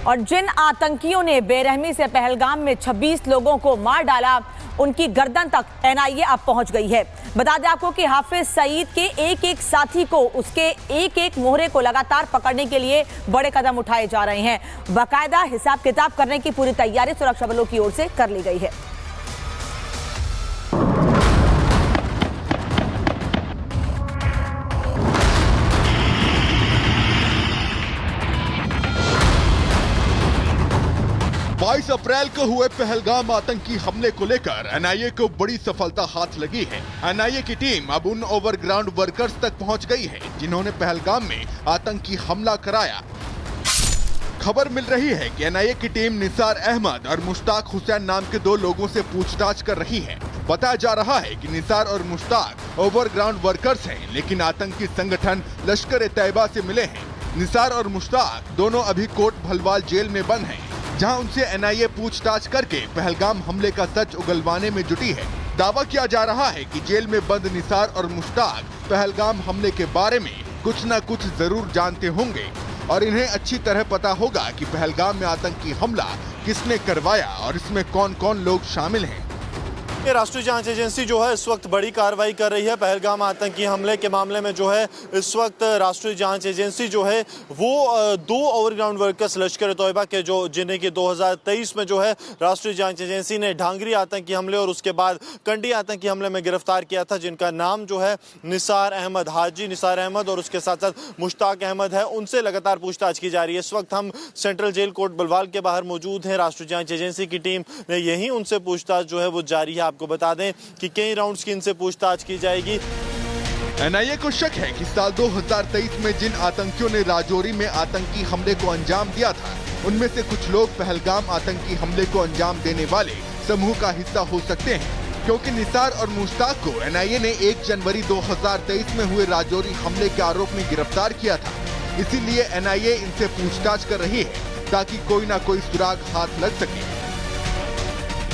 और जिन आतंकियों ने बेरहमी से पहलगाम में 26 लोगों को मार डाला, उनकी गर्दन तक एनआईए अब पहुंच गई है। बता दें आपको कि हाफिज सईद के एक एक साथी को, उसके एक एक मोहरे को लगातार पकड़ने के लिए बड़े कदम उठाए जा रहे हैं। बाकायदा हिसाब किताब करने की पूरी तैयारी सुरक्षा बलों की ओर से कर ली गई है। बाईस अप्रैल को हुए पहलगाम आतंकी हमले को लेकर एनआईए को बड़ी सफलता हाथ लगी है। एनआईए की टीम अब उन ओवरग्राउंड वर्कर्स तक पहुंच गई है जिन्होंने पहलगाम में आतंकी हमला कराया। खबर मिल रही है कि एनआईए की टीम निसार अहमद और मुश्ताक हुसैन नाम के 2 लोगों से पूछताछ कर रही है। बताया जा रहा है कि निसार और मुश्ताक ओवरग्राउंड वर्कर्स हैं, लेकिन आतंकी संगठन लश्कर-ए-तैयबा से मिले हैं। निसार और मुश्ताक दोनों अभी कोट भलवाल जेल में बंद हैं, जहां उनसे एनआईए पूछताछ करके पहलगाम हमले का सच उगलवाने में जुटी है। दावा किया जा रहा है कि जेल में बंद निसार और मुश्ताक पहलगाम हमले के बारे में कुछ न कुछ जरूर जानते होंगे और इन्हें अच्छी तरह पता होगा कि पहलगाम में आतंकी हमला किसने करवाया और इसमें कौन कौन लोग शामिल हैं। राष्ट्रीय जांच एजेंसी जो है इस वक्त बड़ी कार्रवाई कर रही है। पहलगाम आतंकी हमले के मामले में जो है इस वक्त राष्ट्रीय जांच एजेंसी जो है वो 2 ओवरग्राउंड वर्कर्स लश्कर-ए-तैयबा के जिन्हें कि 2023 में जो है राष्ट्रीय जांच एजेंसी ने ढांगरी आतंकी हमले और उसके बाद कंडी आतंकी हमले में गिरफ्तार किया था, जिनका नाम जो है निसार अहमद, हाजी निसार अहमद और उसके साथ साथ मुश्ताक अहमद है। उनसे लगातार पूछताछ की जा रही है। इस वक्त हम सेंट्रल जेल कोट बलवाल के बाहर मौजूद हैं। राष्ट्रीय जांच एजेंसी की टीम ने यही उनसे पूछताछ जो है वो जारी है। आपको बता दें कि कई राउंड्स की इनसे पूछताछ की जाएगी। एनआईए को शक है कि साल 2023 में जिन आतंकियों ने राजौरी में आतंकी हमले को अंजाम दिया था, उनमें से कुछ लोग पहलगाम आतंकी हमले को अंजाम देने वाले समूह का हिस्सा हो सकते हैं, क्योंकि निसार और मुश्ताक को एनआईए ने 1 जनवरी 2023 में हुए राजौरी हमले के आरोप में गिरफ्तार किया था। इसीलिए एनआईए इनसे पूछताछ कर रही है ताकि कोई न कोई सुराग हाथ लग सके।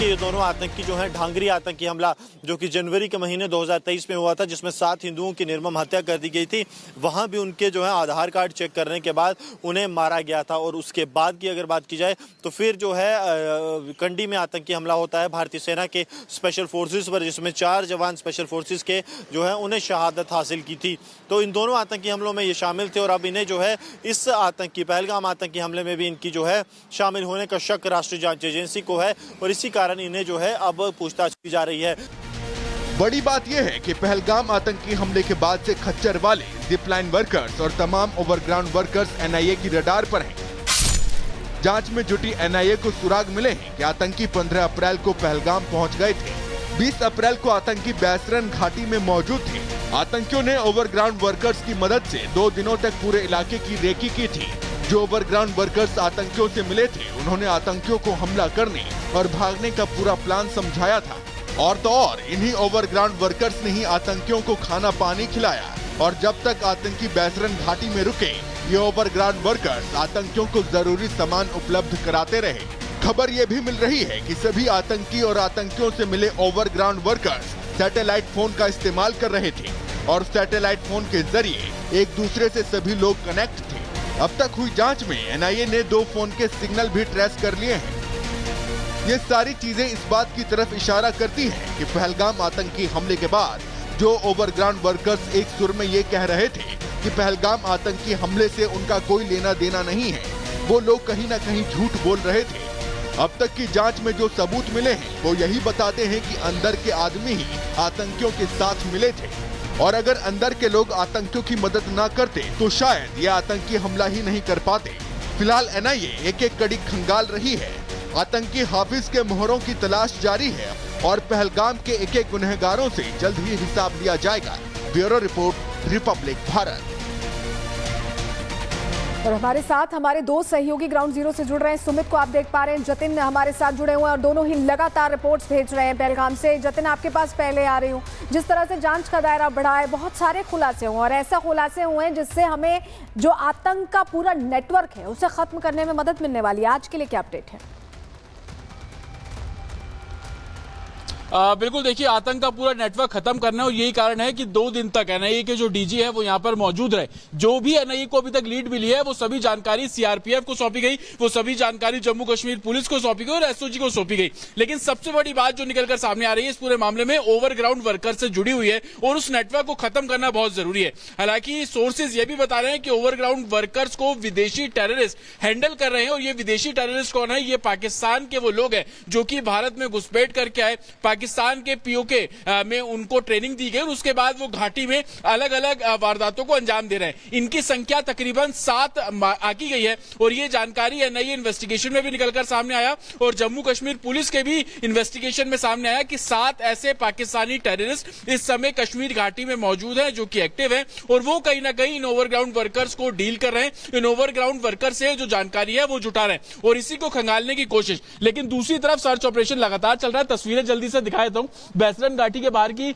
ये दोनों आतंकी जो हैं, ढांगरी आतंकी हमला जो कि जनवरी के महीने 2023 में हुआ था, जिसमें 7 हिंदुओं की निर्मम हत्या कर दी गई थी, वहां भी उनके जो है आधार कार्ड चेक करने के बाद उन्हें मारा गया था। और उसके बाद की अगर बात की जाए तो फिर जो है कंडी में आतंकी हमला होता है भारतीय सेना के स्पेशल फोर्सेस पर, जिसमें 4 जवान स्पेशल फोर्सेस के जो है उन्हें शहादत हासिल की थी। तो इन दोनों आतंकी हमलों में ये शामिल थे और अब इन्हें जो है इस आतंकी पहलगाम आतंकी हमले में भी इनकी जो है शामिल होने का शक राष्ट्रीय जांच एजेंसी को है और इसी कारण इन्हें जो है अब पूछताछ की जा रही है। बड़ी बात यह है कि पहलगाम आतंकी हमले के बाद से खच्चर वाले, जिपलाइन वर्कर्स और तमाम ओवरग्राउंड वर्कर्स एनआईए की रडार पर हैं। जांच में जुटी एनआईए को सुराग मिले हैं कि आतंकी 15 अप्रैल को पहलगाम पहुंच गए थे। 20 अप्रैल को आतंकी बैसरन घाटी में मौजूद थे। आतंकियों ने ओवरग्राउंड वर्कर्स की मदद से 2 दिनों तक पूरे इलाके की रेकी की थी। जो ओवरग्राउंड वर्कर्स आतंकियों से मिले थे, उन्होंने आतंकियों को हमला करने और भागने का पूरा प्लान समझाया था। और तो और इन्हीं ओवरग्राउंड वर्कर्स ने ही आतंकियों को खाना पानी खिलाया और जब तक आतंकी बैसरन घाटी में रुके, ये ओवरग्राउंड वर्कर्स आतंकियों को जरूरी सामान उपलब्ध कराते रहे। खबर ये भी मिल रही है कि सभी आतंकी और आतंकियों से मिले ओवरग्राउंड वर्कर्स सैटेलाइट फोन का इस्तेमाल कर रहे थे और सैटेलाइट फोन के जरिए एक दूसरे से सभी लोग कनेक्ट थे। अब तक हुई जांच में एनआईए ने 2 फोन के सिग्नल भी ट्रेस कर लिए हैं। ये सारी चीजें इस बात की तरफ इशारा करती हैं कि पहलगाम आतंकी हमले के बाद जो ओवरग्राउंड वर्कर्स एक सुर में ये कह रहे थे कि पहलगाम आतंकी हमले से उनका कोई लेना देना नहीं है, वो लोग कहीं न कहीं झूठ बोल रहे थे। अब तक की जांच में जो सबूत मिले हैं वो यही बताते हैं कि अंदर के आदमी ही आतंकियों के साथ मिले थे और अगर अंदर के लोग आतंकियों की मदद न करते तो शायद ये आतंकी हमला ही नहीं कर पाते। फिलहाल एनआईए एक एक कड़ी खंगाल रही है। आतंकी हाफिज के मोहरों की तलाश जारी है और पहलगाम के एक एक गुनहगारों से जल्द ही हिसाब लिया जाएगा। Bureau report, Republic Bharat. और हमारे साथ हमारे 2 सहयोगी ग्राउंड जीरो से जुड़ रहे हैं। सुमित को आप देख पा रहे हैं, जतिन हमारे साथ जुड़े हुए हैं और दोनों ही लगातार रिपोर्ट्स भेज रहे हैं पहलगाम से। जतिन, आपके पास पहले आ रही हूँ। जिस तरह से जांच का दायरा बढ़ा है, बहुत सारे खुलासे हुए और ऐसा खुलासे हुए हैं जिससे हमें जो आतंक का पूरा नेटवर्क है उसे खत्म करने में मदद मिलने वाली है। आज के लिए क्या अपडेट है? बिल्कुल, देखिए आतंक का पूरा नेटवर्क खत्म करना है और यही कारण है कि 2 दिन तक एनआईए के जो डीजी है वो यहाँ पर मौजूद रहे। जो भी एनआईए को अभी तक लीड मिली है वो सभी जानकारी सीआरपीएफ को सौंपी गई, वो सभी जानकारी जम्मू कश्मीर पुलिस को सौंपी गई और एसओजी को सौंपी गई। लेकिन सबसे बड़ी बात जो निकलकर सामने आ रही है इस पूरे मामले में ओवरग्राउंड वर्कर से जुड़ी हुई है और उस नेटवर्क को खत्म करना बहुत जरूरी है। हालांकि सोर्सेज ये भी बता रहे हैं कि ओवरग्राउंड वर्कर्स को विदेशी टेररिस्ट हैंडल कर रहे हैं और ये विदेशी टेररिस्ट कौन है? ये पाकिस्तान के वो लोग हैं जो कि भारत में घुसपैठ करके आए, पाकिस्तान के पीओके में उनको ट्रेनिंग दी गई और उसके बाद वो घाटी में अलग अलग वारदातों को अंजाम दे रहे हैं। इनकी संख्या तकरीबन 7 आकी गई है और ये जानकारी एनआईए इन्वेस्टिगेशन में भी निकलकर सामने आया और जम्मू कश्मीर पुलिस के भी इन्वेस्टिगेशन में सामने आया कि 7 ऐसे पाकिस्तानी टेररिस्ट इस समय कश्मीर घाटी में मौजूद हैं जो कि एक्टिव हैं और वो कहीं ना कहीं इन ओवरग्राउंड वर्कर्स को डील कर रहे हैं, इन ओवरग्राउंड वर्कर से जो जानकारी है वो जुटा रहे हैं और इसी को खंगालने की कोशिश। लेकिन दूसरी तरफ सर्च ऑपरेशन लगातार चल रहा है। तस्वीरें जल्दी से दिखा देता हूं। बैसरन घाटी के बाहर की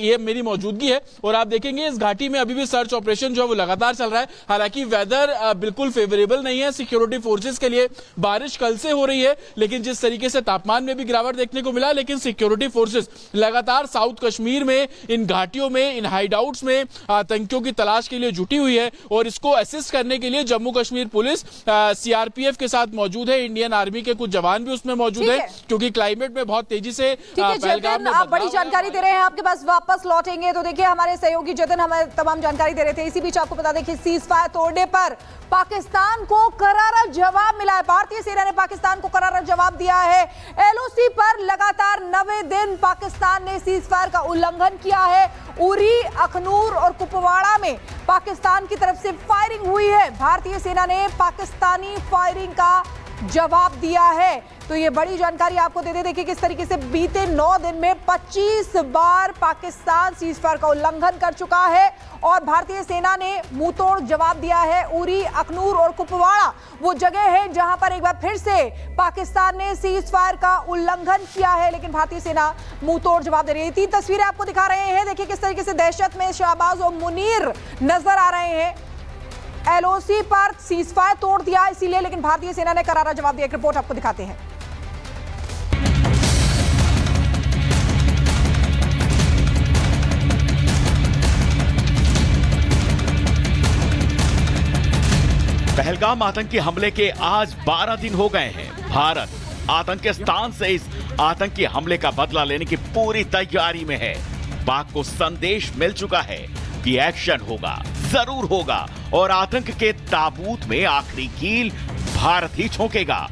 ये मेरी मौजूदगी है और आप देखेंगे इस घाटी में अभी भी सर्च ऑपरेशन जो है वो लगातार चल रहा है। हालांकि वेदर बिल्कुल फेवरेबल नहीं है सिक्योरिटी फोर्सेस के लिए। बारिश कल से हो रही है लेकिन जिस तरीके से तापमान में भी गिरावट देखने को मिला, लेकिन सिक्योरिटी फोर्सेस लगातार साउथ कश्मीर में इन घाटियों में, इन हाइडआउट्स में आतंकियों की तलाश के लिए जुटी हुई है और इसको असिस्ट करने के लिए जम्मू कश्मीर पुलिस सीआरपीएफ के साथ मौजूद है। इंडियन आर्मी के कुछ जवान भी उसमें मौजूद है क्योंकि क्लाइमेट में बहुत तेजी से जतिन, आप बड़ी जानकारी दे रहे हैं, आपके पास वापस लौटेंगे। तो देखिए हमारे सहयोगी जतिन हमें तमाम जानकारी दे रहे थे। इसी बीच आपको बता दें कि सीज फायर तोड़ने पर पाकिस्तान को करारा जवाब मिला है। भारतीय सेना ने पाकिस्तान को करारा जवाब दिया है। एलओसी पर लगातार 9वें दिन पाकिस्तान ने सीज फायर का उल्लंघन किया है। उरी, अखनूर और कुपवाड़ा में पाकिस्तान की तरफ से फायरिंग हुई है। भारतीय सेना ने पाकिस्तानी फायरिंग का जवाब दिया है। तो ये बड़ी जानकारी आपको दे दे। देखिए किस तरीके से बीते 9 दिन में 25 बार पाकिस्तान सीज फायर का उल्लंघन कर चुका है और भारतीय सेना ने मुंहतोड़ जवाब दिया है। उरी, अखनूर और कुपवाड़ा वो जगह है जहां पर एक बार फिर से पाकिस्तान ने सीज फायर का उल्लंघन किया है, लेकिन भारतीय सेना मुंहतोड़ जवाब दे रही है। 3 तस्वीरें आपको दिखा रहे हैं। देखिए किस तरीके से दहशत में शहबाज और मुनीर नजर आ रहे हैं। एलओसी पर सीज फायर तोड़ दिया इसीलिए, लेकिन भारतीय सेना ने करारा जवाब दिया। एक रिपोर्ट आपको दिखाते हैं। पहलगाम आतंकी हमले के आज 12 दिन हो गए हैं। भारत आतंकिस्तान से इस आतंकी हमले का बदला लेने की पूरी तैयारी में है। पाक को संदेश मिल चुका है कि एक्शन होगा, जरूर होगा और आतंक के ताबूत में आखिरी कील भारत ही ठोकेगा।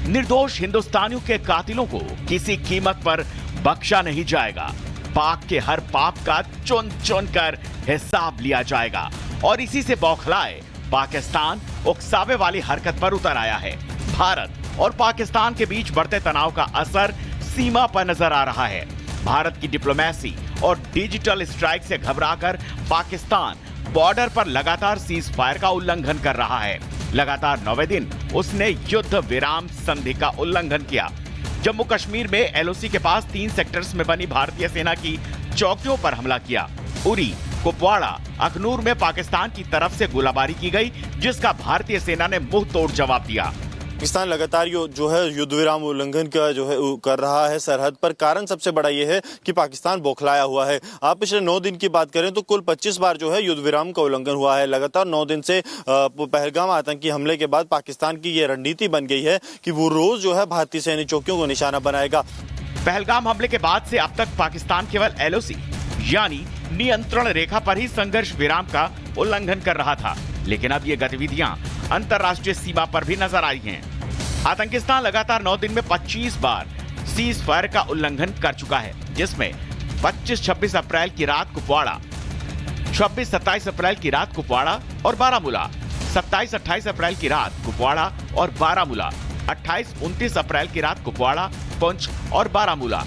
निर्दोष हिंदुस्तानियों के कातिलों को किसी कीमत पर बख्शा नहीं जाएगा। पाक के हर पाप का चुन चुन कर हिसाब लिया जाएगा और इसी से बौखलाए पाकिस्तान उकसावे वाली हरकत पर उतर आया है। भारत और पाकिस्तान के बीच बढ़ते तनाव का असर सीमा पर नजर आ रहा है। भारत की डिप्लोमेसी और डिजिटल स्ट्राइक से घबराकर पाकिस्तान बॉर्डर पर लगातार सीज फायर का उल्लंघन कर रहा है। लगातार 9वें दिन उसने युद्ध विराम संधि का उल्लंघन किया। जम्मू कश्मीर में एलओसी के पास 3 सेक्टर्स में बनी भारतीय सेना की चौकियों पर हमला किया। उरी, कुपवाड़ा, अखनूर में पाकिस्तान की तरफ से गोलाबारी की गई, जिसका भारतीय सेना ने मुंह तोड़ जवाब दिया। पाकिस्तान लगातार जो है युद्ध विराम उल्लंघन का जो है कर रहा है सरहद पर। कारण सबसे बड़ा ये है कि पाकिस्तान बौखलाया हुआ है। आप पिछले 9 दिन की बात करें तो कुल 25 बार जो है युद्ध विराम का उल्लंघन हुआ है। लगातार 9 दिन से पहलगाम आतंकी हमले के बाद पाकिस्तान की ये रणनीति बन गई है कि वो रोज जो है भारतीय सैन्य चौकियों को निशाना बनाएगा। पहलगाम हमले के बाद से अब तक पाकिस्तान केवल एलओसी यानी नियंत्रण रेखा पर ही संघर्ष विराम का उल्लंघन कर रहा था, लेकिन अब ये गतिविधियां अंतर्राष्ट्रीय सीमा पर भी नजर आई हैं। आतंकिस्तान लगातार 9 दिन में 25 बार सीज फायर का उल्लंघन कर चुका है, जिसमें 25-26 अप्रैल की रात कुपवाड़ा, 26-27 अप्रैल की रात कुपवाड़ा और बारामूला, 27-28 अप्रैल की रात कुपवाड़ा और बारामूला, 28-29 अप्रैल की रात कुपवाड़ा, पुंछ और बारामूला,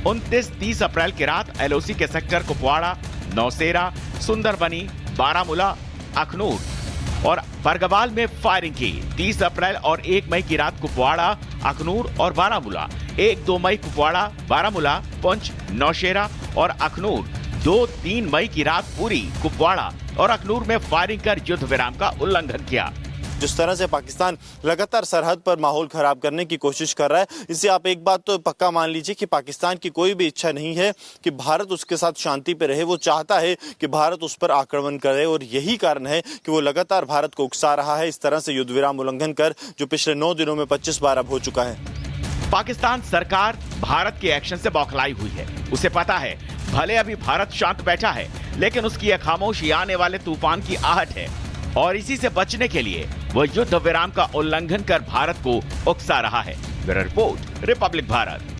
29-30 अप्रैल की रात एलओसी के सेक्टर कुपवाड़ा, नौशेरा, सुंदरबनी, बारामूला, अखनूर और बरगवाल में फायरिंग की। 30 अप्रैल और 1 मई की रात कुपवाड़ा, अखनूर और बारामूला, 1-2 मई कुपवाड़ा, बारामूला, पुंछ, नौशेरा और अखनूर, 2-3 मई की रात उरी, कुपवाड़ा और अखनूर में फायरिंग कर युद्ध विराम का उल्लंघन किया। जिस तरह से पाकिस्तान लगातार सरहद पर माहौल खराब करने की कोशिश कर रहा है, इससे आप एक बात तो पक्का मान लीजिए कि पाकिस्तान की कोई भी इच्छा नहीं है कि भारत उसके साथ शांति पे रहे। वो चाहता है कि भारत उस पर आक्रमण करे और यही कारण है कि वो लगातार भारत को उकसा रहा है, इस तरह से युद्ध विराम उल्लंघन कर जो पिछले 9 दिनों में 25 बार अब हो चुका है। पाकिस्तान सरकार भारत के एक्शन से बौखलाई हुई है। उसे पता है भले अभी भारत शांत बैठा है, लेकिन उसकी यह खामोशी आने वाले तूफान की आहट है और इसी से बचने के लिए वह युद्ध विराम का उल्लंघन कर भारत को उकसा रहा है। Bureau report, Republic Bharat.